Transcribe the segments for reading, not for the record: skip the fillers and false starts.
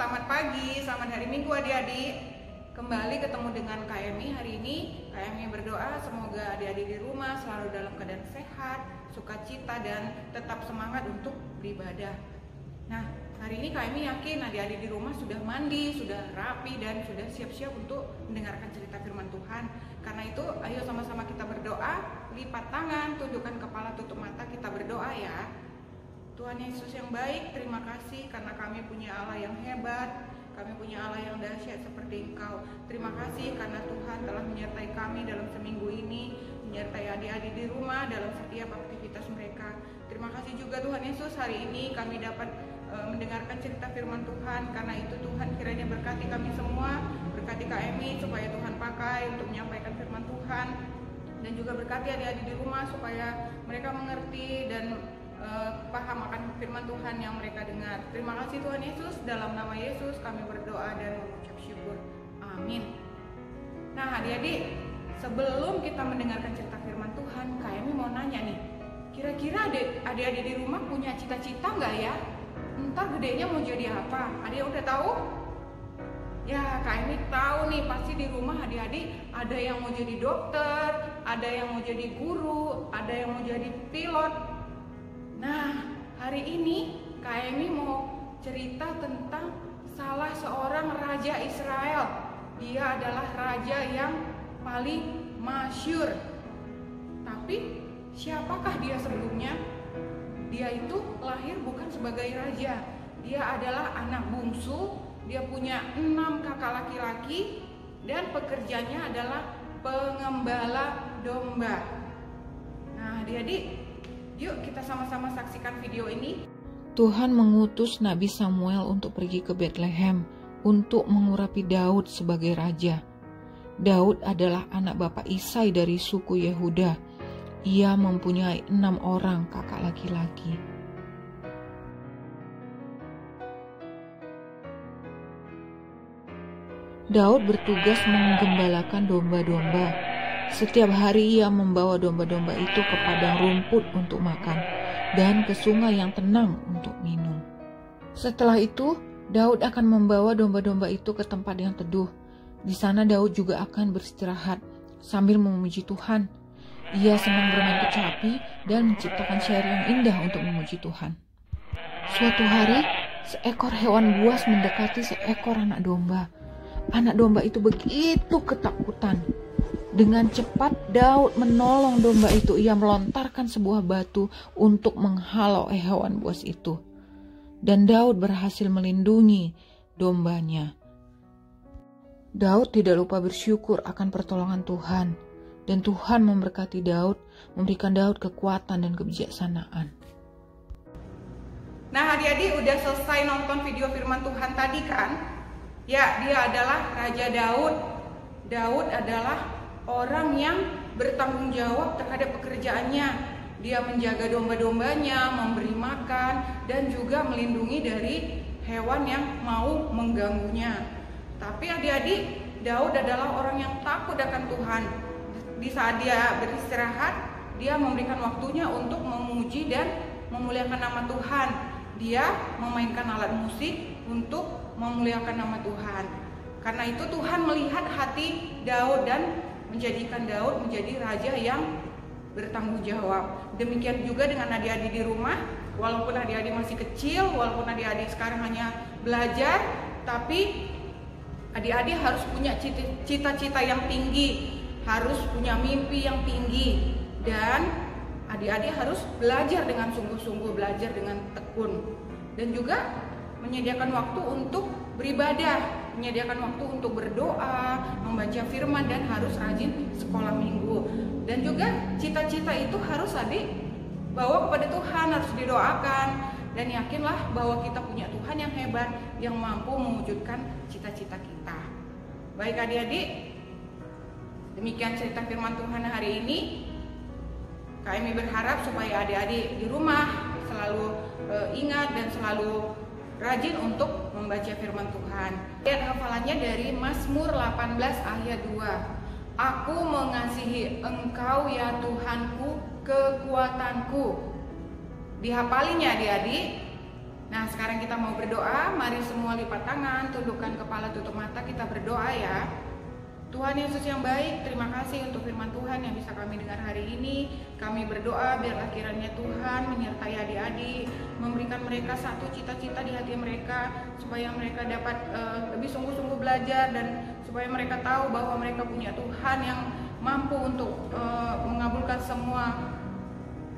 selamat pagi, selamat hari Minggu adik-adik. Kembali ketemu dengan KMI hari ini. KMI berdoa semoga adik-adik di rumah selalu dalam keadaan sehat, sukacita, dan tetap semangat untuk beribadah. Nah, hari ini KMI yakin adik-adik di rumah sudah mandi, sudah rapi, dan sudah siap-siap untuk mendengarkan cerita firman Tuhan. Karena itu, ayo sama-sama kita berdoa, lipat tangan, tundukkan kepala, tutup mata, kita berdoa ya. Tuhan Yesus yang baik, terima kasih karena kami punya Allah yang hebat, kami punya Allah yang dahsyat seperti Engkau. Terima kasih karena Tuhan telah menyertai kami dalam seminggu ini, menyertai adik-adik di rumah dalam setiap aktivitas mereka. Terima kasih juga Tuhan Yesus, hari ini kami dapat mendengarkan cerita firman Tuhan. Karena itu Tuhan kiranya berkati kami semua, berkati KMI supaya Tuhan pakai untuk menyampaikan firman Tuhan, dan juga berkati adik-adik di rumah supaya mereka mengerti dan paham akan firman Tuhan yang mereka dengar. Terima kasih Tuhan Yesus, dalam nama Yesus kami berdoa dan mengucap syukur. Amin. Nah adik-adik, sebelum kita mendengarkan cerita firman Tuhan, kami mau nanya nih, kira-kira adik-adik di rumah punya cita-cita nggak ya? Entar gedenya mau jadi apa? Adik udah tahu? Ya, kami tahu nih, pasti di rumah adik-adik ada yang mau jadi dokter, ada yang mau jadi guru, ada yang mau jadi pilot. Nah, hari ini KMI mau cerita tentang salah seorang raja Israel. Dia adalah raja yang paling masyhur. Tapi siapakah dia sebelumnya? Dia itu lahir bukan sebagai raja. Dia adalah anak bungsu. Dia punya 6 kakak laki-laki dan pekerjaannya adalah pengembala domba. Nah, adik-adik, yuk kita sama-sama saksikan video ini. Tuhan mengutus Nabi Samuel untuk pergi ke Bethlehem untuk mengurapi Daud sebagai raja. Daud adalah anak bapak Isai dari suku Yehuda. Ia mempunyai 6 orang kakak laki-laki. Daud bertugas menggembalakan domba-domba. Setiap hari ia membawa domba-domba itu ke padang rumput untuk makan dan ke sungai yang tenang untuk minum. Setelah itu, Daud akan membawa domba-domba itu ke tempat yang teduh. Di sana Daud juga akan beristirahat sambil memuji Tuhan. Ia senang bermain kecapi dan menciptakan syair yang indah untuk memuji Tuhan. Suatu hari, seekor hewan buas mendekati seekor anak domba. Anak domba itu begitu ketakutan. Dengan cepat Daud menolong domba itu. Ia melontarkan sebuah batu untuk menghalau hewan buas itu. Dan Daud berhasil melindungi dombanya. Daud tidak lupa bersyukur akan pertolongan Tuhan. Dan Tuhan memberkati Daud, memberikan Daud kekuatan dan kebijaksanaan. Nah adik-adik udah selesai nonton video firman Tuhan tadi kan? Ya, dia adalah Raja Daud. Daud adalah orang yang bertanggung jawab terhadap pekerjaannya. Dia menjaga domba-dombanya, memberi makan, dan juga melindungi dari hewan yang mau mengganggunya. Tapi adik-adik, Daud adalah orang yang takut akan Tuhan. Di saat dia beristirahat, dia memberikan waktunya untuk memuji dan memuliakan nama Tuhan. Dia memainkan alat musik untuk memuliakan nama Tuhan. Karena itu Tuhan melihat hati Daud dan menjadikan Daud menjadi raja yang bertanggung jawab. Demikian juga dengan adik-adik di rumah. Walaupun adik-adik masih kecil, walaupun adik-adik sekarang hanya belajar, tapi adik-adik harus punya cita-cita yang tinggi, harus punya mimpi yang tinggi, dan adik-adik harus belajar dengan sungguh-sungguh, belajar dengan tekun, dan juga menyediakan waktu untuk beribadah, menyediakan waktu untuk berdoa, membaca firman, dan harus rajin sekolah minggu. Dan juga cita-cita itu harus adik bawa kepada Tuhan, harus didoakan, dan yakinlah bahwa kita punya Tuhan yang hebat yang mampu mewujudkan cita-cita kita. Baik adik-adik, demikian cerita firman Tuhan hari ini. Kami berharap supaya adik-adik di rumah selalu ingat dan selalu rajin untuk membaca firman Tuhan. Ayat hafalannya dari Mazmur 18 ayat 2. Aku mengasihi Engkau ya Tuhanku, kekuatanku. Dihafalinya adik-adik. Nah, sekarang kita mau berdoa. Mari semua lipat tangan, tundukkan kepala, tutup mata, kita berdoa ya. Tuhan Yesus yang baik, terima kasih untuk firman Tuhan yang bisa kami dengar hari ini. Kami berdoa biarlah kiranya Tuhan menyertai adik-adik, memberikan mereka satu cita-cita di hati mereka, supaya mereka dapat lebih sungguh-sungguh belajar, dan supaya mereka tahu bahwa mereka punya Tuhan yang mampu untuk mengabulkan semua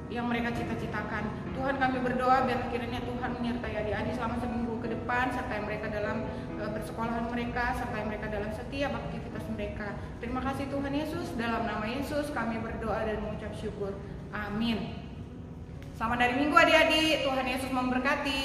yang mereka cita-citakan. Tuhan, kami berdoa biar kiranya Tuhan menyertai adik-adik selama seminggu ke depan, sertai mereka dalam persekolahan mereka, sertai mereka dalam setiap aktivitas mereka. Terima kasih Tuhan Yesus, dalam nama Yesus kami berdoa dan mengucap syukur. Amin. Selamat hari Minggu adik-adik, Tuhan Yesus memberkati.